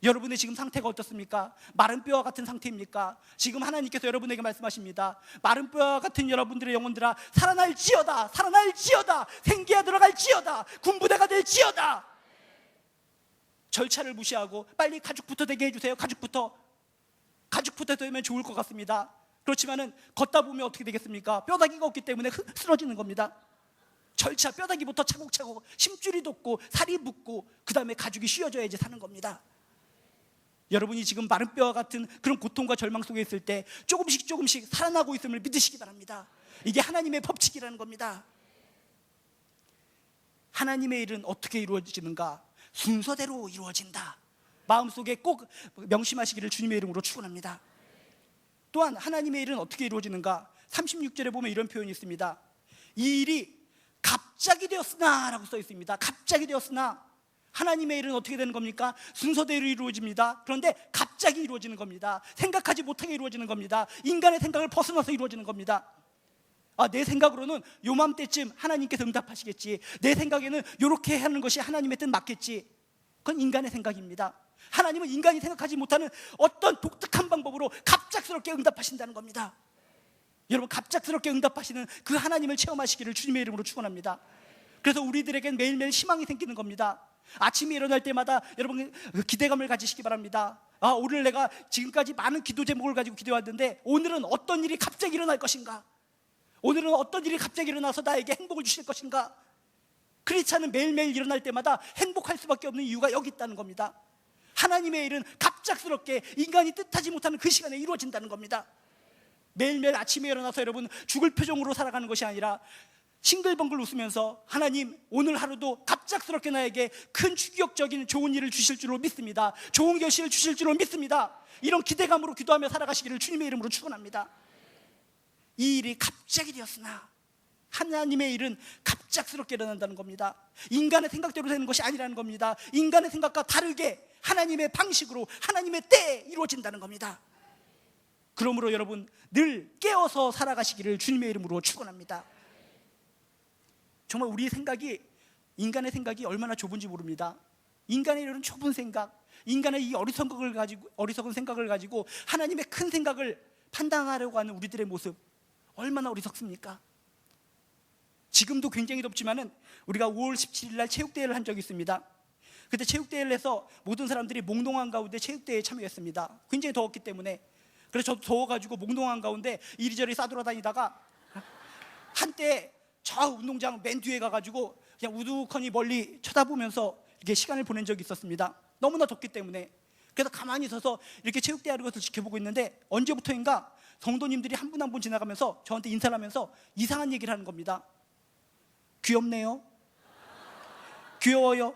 여러분의 지금 상태가 어떻습니까? 마른 뼈와 같은 상태입니까? 지금 하나님께서 여러분에게 말씀하십니다. 마른 뼈와 같은 여러분들의 영혼들아, 살아날지어다, 살아날지어다, 생기가 들어갈지어다, 군부대가 될지어다. 절차를 무시하고 빨리 가죽부터 되게 해주세요. 가죽부터 되면 좋을 것 같습니다. 그렇지만은 걷다 보면 어떻게 되겠습니까? 뼈다귀가 없기 때문에 쓰러지는 겁니다. 절차, 뼈다귀부터 차곡차곡 심줄이 돋고 살이 붙고 그 다음에 가죽이 씌워져야지 사는 겁니다. 여러분이 지금 마른 뼈와 같은 그런 고통과 절망 속에 있을 때 조금씩 살아나고 있음을 믿으시기 바랍니다. 이게 하나님의 법칙이라는 겁니다. 하나님의 일은 어떻게 이루어지는가? 순서대로 이루어진다. 마음속에 꼭 명심하시기를 주님의 이름으로 축원합니다. 또한 하나님의 일은 어떻게 이루어지는가? 36절에 보면 이런 표현이 있습니다. 이 일이 갑자기 되었으나 라고 써 있습니다. 갑자기 되었으나. 하나님의 일은 어떻게 되는 겁니까? 순서대로 이루어집니다. 그런데 갑자기 이루어지는 겁니다. 생각하지 못하게 이루어지는 겁니다. 인간의 생각을 벗어나서 이루어지는 겁니다. 내 생각으로는 요맘때쯤 하나님께서 응답하시겠지, 내 생각에는 이렇게 하는 것이 하나님의 뜻 맞겠지. 그건 인간의 생각입니다. 하나님은 인간이 생각하지 못하는 어떤 독특한 방법으로 갑작스럽게 응답하신다는 겁니다. 여러분, 갑작스럽게 응답하시는 그 하나님을 체험하시기를 주님의 이름으로 축원합니다. 그래서 우리들에겐 매일매일 희망이 생기는 겁니다. 아침에 일어날 때마다 여러분 기대감을 가지시기 바랍니다. 오늘 내가 지금까지 많은 기도 제목을 가지고 기도했는데 오늘은 어떤 일이 갑자기 일어날 것인가? 오늘은 어떤 일이 갑자기 일어나서 나에게 행복을 주실 것인가? 크리스찬은 매일매일 일어날 때마다 행복할 수밖에 없는 이유가 여기 있다는 겁니다. 하나님의 일은 갑작스럽게 인간이 뜻하지 못하는 그 시간에 이루어진다는 겁니다. 매일매일 아침에 일어나서 여러분 죽을 표정으로 살아가는 것이 아니라 싱글벙글 웃으면서 하나님, 오늘 하루도 갑작스럽게 나에게 큰 충격적인 좋은 일을 주실 줄로 믿습니다. 좋은 결실을 주실 줄로 믿습니다. 이런 기대감으로 기도하며 살아가시기를 주님의 이름으로 축원합니다. 이 일이 갑자기 되었으나, 하나님의 일은 갑작스럽게 일어난다는 겁니다. 인간의 생각대로 되는 것이 아니라는 겁니다. 인간의 생각과 다르게 하나님의 방식으로 하나님의 때에 이루어진다는 겁니다. 그러므로 여러분 늘 깨어서 살아가시기를 주님의 이름으로 축원합니다. 정말 우리의 생각이, 인간의 생각이 얼마나 좁은지 모릅니다. 인간의 이런 좁은 생각, 인간의 이 어리석은 생각을 가지고 하나님의 큰 생각을 판단하려고 하는 우리들의 모습, 얼마나 어리석습니까? 지금도 굉장히 덥지만은 우리가 5월 17일 날 체육대회를 한 적이 있습니다. 그때 체육대회를 해서 모든 사람들이 몽롱한 가운데 체육대회에 참여했습니다. 굉장히 더웠기 때문에. 그래서 저도 더워가지고 몽롱한 가운데 이리저리 싸돌아다니다가 한때 저 운동장 맨 뒤에 가가지고 그냥 우두커니 멀리 쳐다보면서 이렇게 시간을 보낸 적이 있었습니다. 너무나 덥기 때문에. 그래서 가만히 서서 이렇게 체육대회 하는 것을 지켜보고 있는데 언제부터인가 성도님들이 한 분 한 분 지나가면서 저한테 인사를 하면서 이상한 얘기를 하는 겁니다. 귀엽네요. 귀여워요.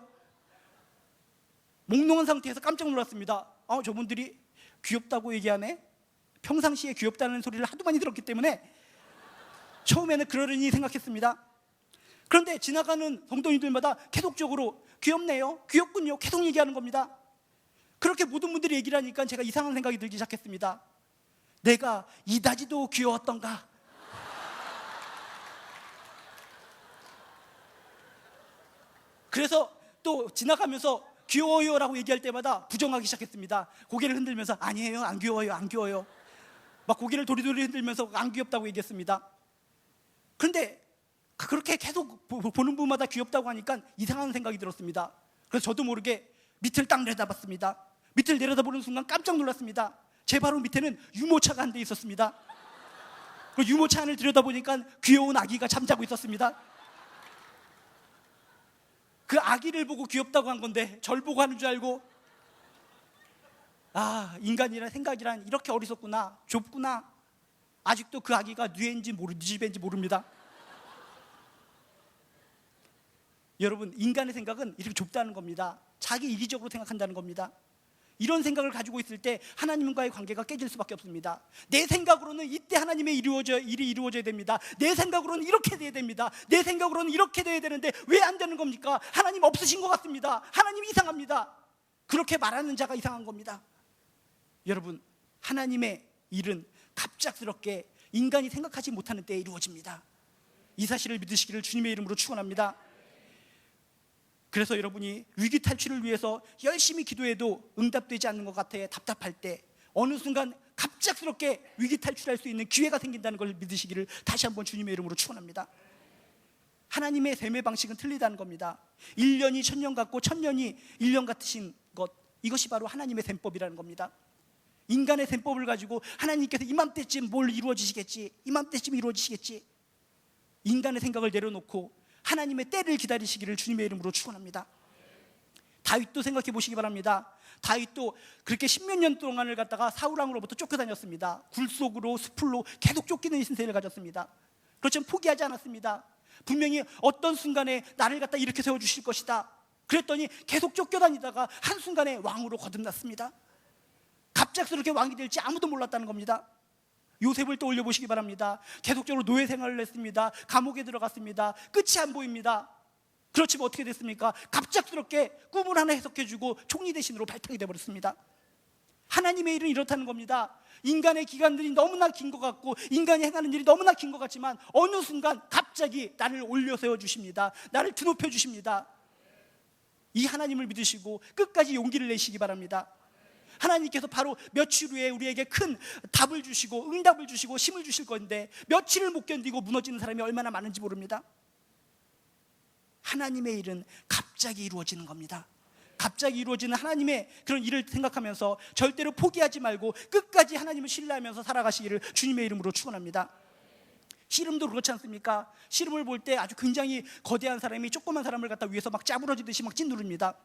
몽롱한 상태에서 깜짝 놀랐습니다. 저분들이 귀엽다고 얘기하네. 평상시에 귀엽다는 소리를 하도 많이 들었기 때문에 처음에는 그러려니 생각했습니다. 그런데 지나가는 성도님들마다 계속적으로 귀엽네요, 귀엽군요, 계속 얘기하는 겁니다. 그렇게 모든 분들이 얘기를 하니까 제가 이상한 생각이 들기 시작했습니다. 내가 이다지도 귀여웠던가? 그래서 또 지나가면서 귀여워요라고 얘기할 때마다 부정하기 시작했습니다. 고개를 흔들면서 아니에요, 안 귀여워요, 안 귀여워요. 막 고개를 도리도리 흔들면서 안 귀엽다고 얘기했습니다. 그런데 그렇게 계속 보는 분마다 귀엽다고 하니까 이상한 생각이 들었습니다. 그래서 저도 모르게 밑을 딱 내려다봤습니다. 밑을 내려다보는 순간 깜짝 놀랐습니다. 제 바로 밑에는 유모차가 한 대 있었습니다. 그 유모차 안을 들여다보니까 귀여운 아기가 잠자고 있었습니다. 그 아기를 보고 귀엽다고 한 건데 절 보고 하는 줄 알고, 인간이란 생각이란 이렇게 어리석구나, 좁구나. 아직도 그 아기가 뉘인지 집인지 모릅니다. 여러분, 인간의 생각은 이렇게 좁다는 겁니다. 자기 이기적으로 생각한다는 겁니다. 이런 생각을 가지고 있을 때 하나님과의 관계가 깨질 수밖에 없습니다. 내 생각으로는 이때 하나님의 일이 이루어져야 됩니다. 내 생각으로는 이렇게 돼야 됩니다. 내 생각으로는 이렇게 돼야 되는데 왜 안 되는 겁니까? 하나님 없으신 것 같습니다. 하나님 이상합니다. 그렇게 말하는 자가 이상한 겁니다. 여러분, 하나님의 일은 갑작스럽게 인간이 생각하지 못하는 때에 이루어집니다. 이 사실을 믿으시기를 주님의 이름으로 축원합니다. 그래서 여러분이 위기 탈출을 위해서 열심히 기도해도 응답되지 않는 것 같아 답답할 때 어느 순간 갑작스럽게 위기 탈출할 수 있는 기회가 생긴다는 걸 믿으시기를 다시 한번 주님의 이름으로 축원합니다. 하나님의 셈의 방식은 틀리다는 겁니다. 1년이 1000년 같고 1000년이 1년 같으신 것, 이것이 바로 하나님의 셈법이라는 겁니다. 인간의 셈법을 가지고 하나님께서 이맘때쯤 뭘 이루어지시겠지, 이맘때쯤 이루어지시겠지, 인간의 생각을 내려놓고 하나님의 때를 기다리시기를 주님의 이름으로 축원합니다. 다윗도 생각해 보시기 바랍니다. 다윗도 그렇게 10몇 년 동안을 갖다가 사울왕으로부터 쫓겨다녔습니다. 굴속으로 숲으로 계속 쫓기는 신세를 가졌습니다. 그렇지만 포기하지 않았습니다. 분명히 어떤 순간에 나를 갖다 이렇게 세워주실 것이다. 그랬더니 계속 쫓겨다니다가 한순간에 왕으로 거듭났습니다. 갑작스럽게 왕이 될지 아무도 몰랐다는 겁니다. 요셉을 떠올려 보시기 바랍니다. 계속적으로 노예 생활을 했습니다. 감옥에 들어갔습니다. 끝이 안 보입니다. 그렇지만 어떻게 됐습니까? 갑작스럽게 꿈을 하나 해석해주고 총리 대신으로 발탁이 되어버렸습니다. 하나님의 일은 이렇다는 겁니다. 인간의 기간들이 너무나 긴 것 같고 인간이 행하는 일이 너무나 긴 것 같지만 어느 순간 갑자기 나를 올려 세워주십니다. 나를 드높여 주십니다. 이 하나님을 믿으시고 끝까지 용기를 내시기 바랍니다. 하나님께서 바로 며칠 후에 우리에게 큰 답을 주시고 응답을 주시고 힘을 주실 건데 며칠을 못 견디고 무너지는 사람이 얼마나 많은지 모릅니다. 하나님의 일은 갑자기 이루어지는 겁니다. 갑자기 이루어지는 하나님의 그런 일을 생각하면서 절대로 포기하지 말고 끝까지 하나님을 신뢰하면서 살아가시기를 주님의 이름으로 축원합니다. 씨름도 그렇지 않습니까? 씨름을 볼 때 아주 굉장히 거대한 사람이 조그만 사람을 갖다 위에서 막 짜부러지듯이 막 찐누릅니다.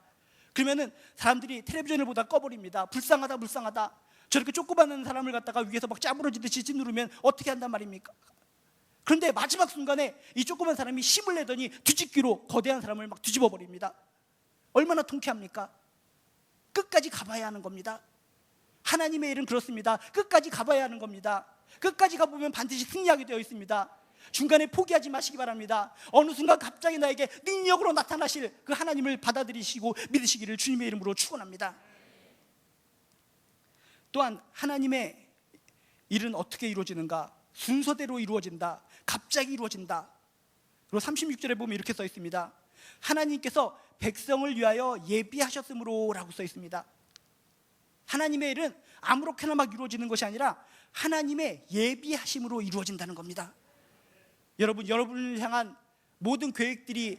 그러면은 사람들이 텔레비전을 보다 꺼버립니다. 불쌍하다 불쌍하다. 저렇게 조그마한 사람을 갖다가 위에서 막 짜부러지듯이 찐누르면 어떻게 한단 말입니까? 그런데 마지막 순간에 이 조그만 사람이 힘을 내더니 뒤집기로 거대한 사람을 막 뒤집어 버립니다. 얼마나 통쾌합니까? 끝까지 가봐야 하는 겁니다. 하나님의 일은 그렇습니다. 끝까지 가봐야 하는 겁니다. 끝까지 가보면 반드시 승리하게 되어 있습니다. 중간에 포기하지 마시기 바랍니다. 어느 순간 갑자기 나에게 능력으로 나타나실 그 하나님을 받아들이시고 믿으시기를 주님의 이름으로 축원합니다. 또한 하나님의 일은 어떻게 이루어지는가? 순서대로 이루어진다. 갑자기 이루어진다. 그리고 36절에 보면 이렇게 써 있습니다. 하나님께서 백성을 위하여 예비하셨으므로 라고 써 있습니다. 하나님의 일은 아무렇게나 막 이루어지는 것이 아니라 하나님의 예비하심으로 이루어진다는 겁니다. 여러분을 향한 모든 계획들이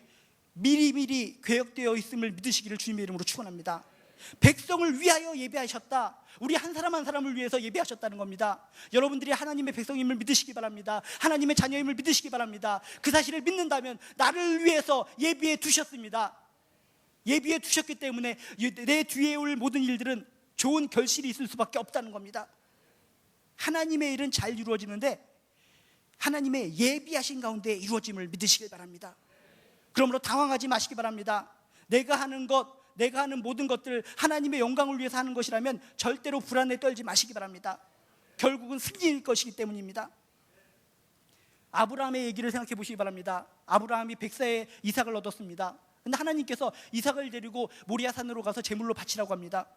미리미리 계획되어 있음을 믿으시기를 주님의 이름으로 축원합니다. 백성을 위하여 예비하셨다. 우리 한 사람 한 사람을 위해서 예비하셨다는 겁니다. 여러분들이 하나님의 백성임을 믿으시기 바랍니다. 하나님의 자녀임을 믿으시기 바랍니다. 그 사실을 믿는다면 나를 위해서 예비해 두셨습니다. 예비해 두셨기 때문에 내 뒤에 올 모든 일들은 좋은 결실이 있을 수밖에 없다는 겁니다. 하나님의 일은 잘 이루어지는데 하나님의 예비하신 가운데 이루어짐을 믿으시길 바랍니다. 그러므로 당황하지 마시기 바랍니다. 내가 하는 모든 것들 하나님의 영광을 위해서 하는 것이라면 절대로 불안에 떨지 마시기 바랍니다. 결국은 승리일 것이기 때문입니다. 아브라함의 얘기를 생각해 보시기 바랍니다. 아브라함이 100세에 이삭을 얻었습니다. 그런데 하나님께서 이삭을 데리고 모리아산으로 가서 제물로 바치라고 합니다.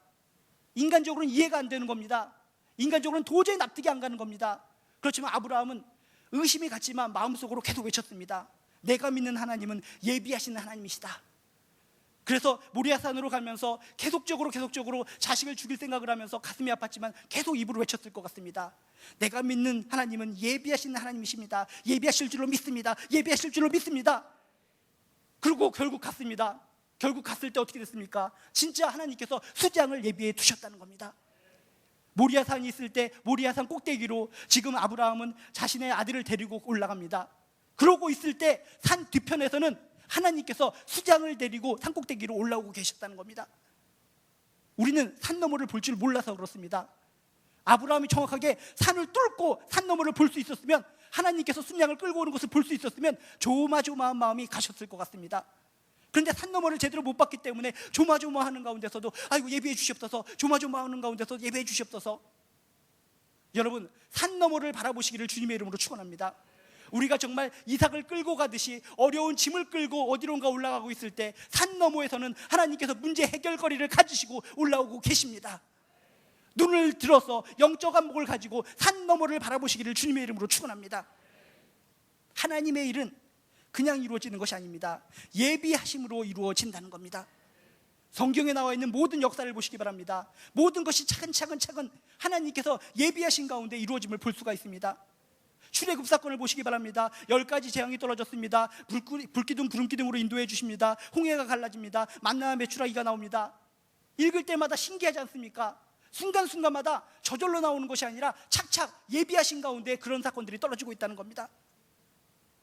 인간적으로는 이해가 안 되는 겁니다. 인간적으로는 도저히 납득이 안 가는 겁니다. 그렇지만 아브라함은 의심이 갔지만 마음속으로 계속 외쳤습니다. 내가 믿는 하나님은 예비하시는 하나님이시다. 그래서 모리아산으로 가면서 계속적으로 자식을 죽일 생각을 하면서 가슴이 아팠지만 계속 입으로 외쳤을 것 같습니다. 내가 믿는 하나님은 예비하시는 하나님이십니다. 예비하실 줄로 믿습니다. 예비하실 줄로 믿습니다. 그리고 결국 갔습니다. 결국 갔을 때 어떻게 됐습니까? 진짜 하나님께서 수장을 예비해 두셨다는 겁니다. 모리아산이 있을 때 모리아산 꼭대기로 지금 아브라함은 자신의 아들을 데리고 올라갑니다. 그러고 있을 때 산 뒤편에서는 하나님께서 수장을 데리고 산 꼭대기로 올라오고 계셨다는 겁니다. 우리는 산 너머를 볼 줄 몰라서 그렇습니다. 아브라함이 정확하게 산을 뚫고 산 너머를 볼 수 있었으면, 하나님께서 순양을 끌고 오는 것을 볼 수 있었으면 조마조마한 마음이 가셨을 것 같습니다. 그런데 산 너머를 제대로 못 봤기 때문에 조마조마하는 가운데서도 아이고 예배해 주시옵소서, 조마조마하는 가운데서 예배해 주시옵소서. 여러분, 산 너머를 바라보시기를 주님의 이름으로 축원합니다. 우리가 정말 이삭을 끌고 가듯이 어려운 짐을 끌고 어디론가 올라가고 있을 때 산 너머에서는 하나님께서 문제 해결거리를 가지시고 올라오고 계십니다. 눈을 들어서 영적 안목을 가지고 산 너머를 바라보시기를 주님의 이름으로 축원합니다. 하나님의 일은 그냥 이루어지는 것이 아닙니다. 예비하심으로 이루어진다는 겁니다. 성경에 나와 있는 모든 역사를 보시기 바랍니다. 모든 것이 차근차근 하나님께서 예비하신 가운데 이루어짐을 볼 수가 있습니다. 출애굽 사건을 보시기 바랍니다. 10가지 재앙이 떨어졌습니다. 불기둥 구름기둥으로 인도해 주십니다. 홍해가 갈라집니다. 만나와 메추라기가 나옵니다. 읽을 때마다 신기하지 않습니까? 순간순간마다 저절로 나오는 것이 아니라 착착 예비하신 가운데 그런 사건들이 떨어지고 있다는 겁니다.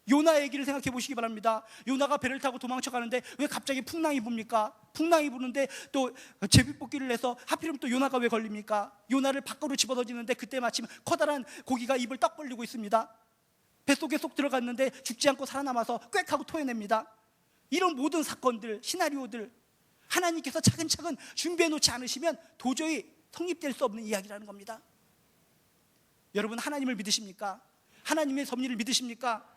요나 얘기를 생각해 보시기 바랍니다. 요나가 배를 타고 도망쳐 가는데 왜 갑자기 풍랑이 붑니까? 풍랑이 부는데 또 제비뽑기를 해서 하필이면 또 요나가 왜 걸립니까? 요나를 밖으로 집어던지는데 그때 마침 커다란 고기가 입을 떡 벌리고 있습니다. 뱃속에 쏙 들어갔는데 죽지 않고 살아남아서 꽥 하고 토해냅니다. 이런 모든 사건들, 시나리오들 하나님께서 차근차근 준비해 놓지 않으시면 도저히 성립될 수 없는 이야기라는 겁니다. 여러분, 하나님을 믿으십니까? 하나님의 섭리를 믿으십니까?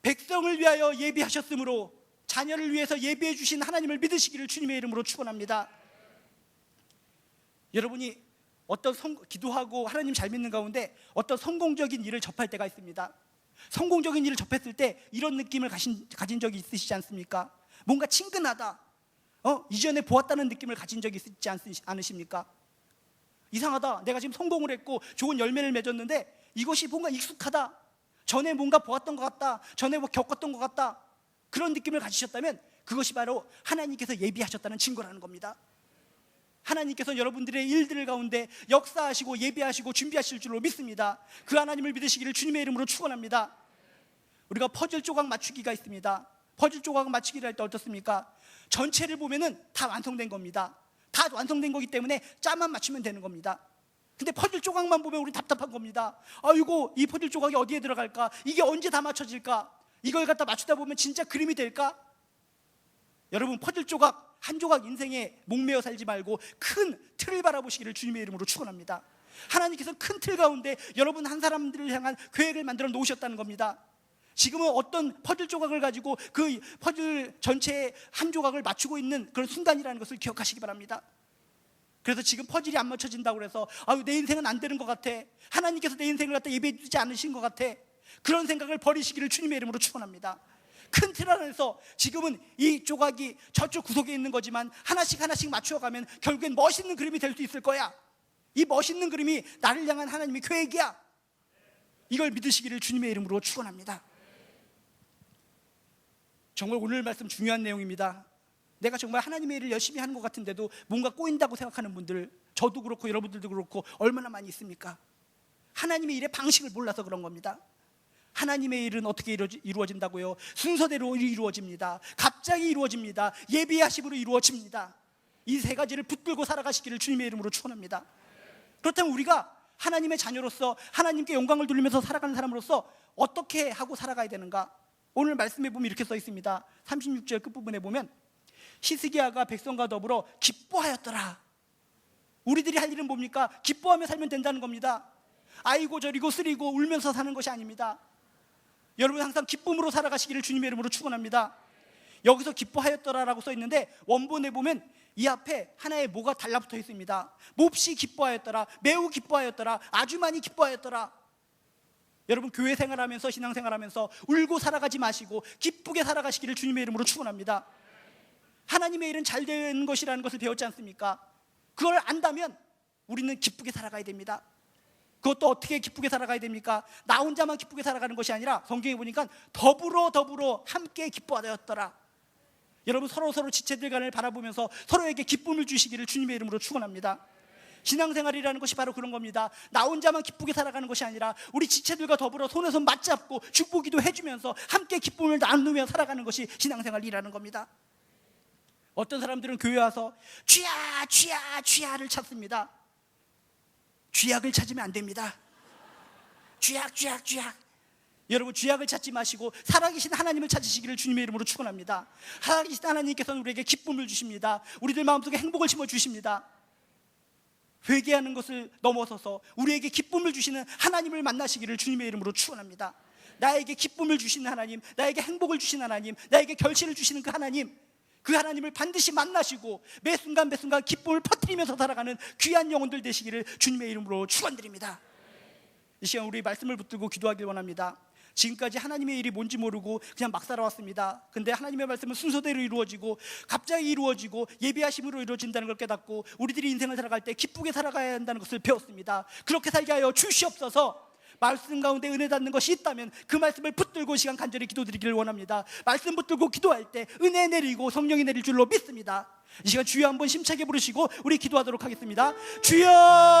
백성을 위하여 예비하셨으므로 자녀를 위해서 예비해 주신 하나님을 믿으시기를 주님의 이름으로 축원합니다. 여러분이 어떤 기도하고 하나님 잘 믿는 가운데 어떤 성공적인 일을 접할 때가 있습니다. 성공적인 일을 접했을 때 이런 느낌을 가진 적이 있으시지 않습니까? 뭔가 친근하다, 이전에 보았다는 느낌을 가진 적이 있지 않으십니까? 이상하다, 내가 지금 성공을 했고 좋은 열매를 맺었는데 이것이 뭔가 익숙하다, 전에 뭔가 보았던 것 같다, 전에 뭐 겪었던 것 같다, 그런 느낌을 가지셨다면 그것이 바로 하나님께서 예비하셨다는 증거라는 겁니다. 하나님께서 여러분들의 일들 가운데 역사하시고 예비하시고 준비하실 줄로 믿습니다. 그 하나님을 믿으시기를 주님의 이름으로 축원합니다. 우리가 퍼즐 조각 맞추기가 있습니다. 퍼즐 조각 맞추기를 할 때 어떻습니까? 전체를 보면은 다 완성된 겁니다. 다 완성된 거기 때문에 짝만 맞추면 되는 겁니다. 근데 퍼즐 조각만 보면 우리 답답한 겁니다. 아이고, 이 퍼즐 조각이 어디에 들어갈까? 이게 언제 다 맞춰질까? 이걸 갖다 맞추다 보면 진짜 그림이 될까? 여러분, 퍼즐 조각 한 조각 인생에 목매어 살지 말고 큰 틀을 바라보시기를 주님의 이름으로 축원합니다. 하나님께서 큰 틀 가운데 여러분 한 사람들을 향한 계획을 만들어 놓으셨다는 겁니다. 지금은 어떤 퍼즐 조각을 가지고 그 퍼즐 전체의 한 조각을 맞추고 있는 그런 순간이라는 것을 기억하시기 바랍니다. 그래서 지금 퍼즐이 안 맞춰진다고 해서 내 인생은 안 되는 것 같아, 하나님께서 내 인생을 갖다 예배해 주지 않으신 것 같아, 그런 생각을 버리시기를 주님의 이름으로 축원합니다. 큰 틀 안에서 지금은 이 조각이 저쪽 구석에 있는 거지만 하나씩 하나씩 맞추어가면 결국엔 멋있는 그림이 될 수 있을 거야. 이 멋있는 그림이 나를 향한 하나님의 계획이야. 이걸 믿으시기를 주님의 이름으로 축원합니다. 정말 오늘 말씀 중요한 내용입니다. 내가 정말 하나님의 일을 열심히 하는 것 같은데도 뭔가 꼬인다고 생각하는 분들, 저도 그렇고 여러분들도 그렇고 얼마나 많이 있습니까? 하나님의 일의 방식을 몰라서 그런 겁니다. 하나님의 일은 어떻게 이루어진다고요? 순서대로 이루어집니다. 갑자기 이루어집니다. 예비하심으로 이루어집니다. 이 세 가지를 붙들고 살아가시기를 주님의 이름으로 축원합니다. 그렇다면 우리가 하나님의 자녀로서 하나님께 영광을 돌리면서 살아가는 사람으로서 어떻게 하고 살아가야 되는가? 오늘 말씀에 보면 이렇게 써 있습니다. 36절 끝부분에 보면 히스기야가 백성과 더불어 기뻐하였더라. 우리들이 할 일은 뭡니까? 기뻐하며 살면 된다는 겁니다. 아이고 저리고 쓰리고 울면서 사는 것이 아닙니다. 여러분 항상 기쁨으로 살아가시기를 주님의 이름으로 축원합니다. 여기서 기뻐하였더라라고 써 있는데 원본에 보면 이 앞에 하나의 뭐가 달라붙어 있습니다. 몹시 기뻐하였더라, 매우 기뻐하였더라, 아주 많이 기뻐하였더라. 여러분 교회 생활하면서 신앙생활하면서 울고 살아가지 마시고 기쁘게 살아가시기를 주님의 이름으로 축원합니다. 하나님의 일은 잘 되는 것이라는 것을 배웠지 않습니까? 그걸 안다면 우리는 기쁘게 살아가야 됩니다. 그것도 어떻게 기쁘게 살아가야 됩니까? 나 혼자만 기쁘게 살아가는 것이 아니라 성경에 보니까 더불어 함께 기뻐하였더라. 여러분 서로 지체들 간을 바라보면서 서로에게 기쁨을 주시기를 주님의 이름으로 축원합니다. 신앙생활이라는 것이 바로 그런 겁니다. 나 혼자만 기쁘게 살아가는 것이 아니라 우리 지체들과 더불어 손에 손 맞잡고 축복기도 해주면서 함께 기쁨을 나누며 살아가는 것이 신앙생활이라는 겁니다. 어떤 사람들은 교회 와서 쥐야를 찾습니다. 쥐약을 찾으면 안 됩니다. 쥐약. 여러분 쥐약을 찾지 마시고 살아계신 하나님을 찾으시기를 주님의 이름으로 축원합니다. 살아계신 하나님께서는 우리에게 기쁨을 주십니다. 우리들 마음속에 행복을 심어주십니다. 회개하는 것을 넘어서서 우리에게 기쁨을 주시는 하나님을 만나시기를 주님의 이름으로 축원합니다. 나에게 기쁨을 주시는 하나님, 나에게 행복을 주시는 하나님, 나에게 결실을 주시는 그 하나님, 그 하나님을 반드시 만나시고 매 순간 매 순간 기쁨을 퍼뜨리면서 살아가는 귀한 영혼들 되시기를 주님의 이름으로 축원드립니다. 이 시간 우리 말씀을 붙들고 기도하길 원합니다. 지금까지 하나님의 일이 뭔지 모르고 그냥 막 살아왔습니다. 근데 하나님의 말씀은 순서대로 이루어지고 갑자기 이루어지고 예비하심으로 이루어진다는 걸 깨닫고 우리들이 인생을 살아갈 때 기쁘게 살아가야 한다는 것을 배웠습니다. 그렇게 살게 하여 주시옵소서. 말씀 가운데 은혜 닿는 것이 있다면 그 말씀을 붙들고 시간 간절히 기도드리기를 원합니다. 말씀 붙들고 기도할 때 은혜 내리고 성령이 내릴 줄로 믿습니다. 이 시간 주여 한번 심차게 부르시고 우리 기도하도록 하겠습니다. 주여!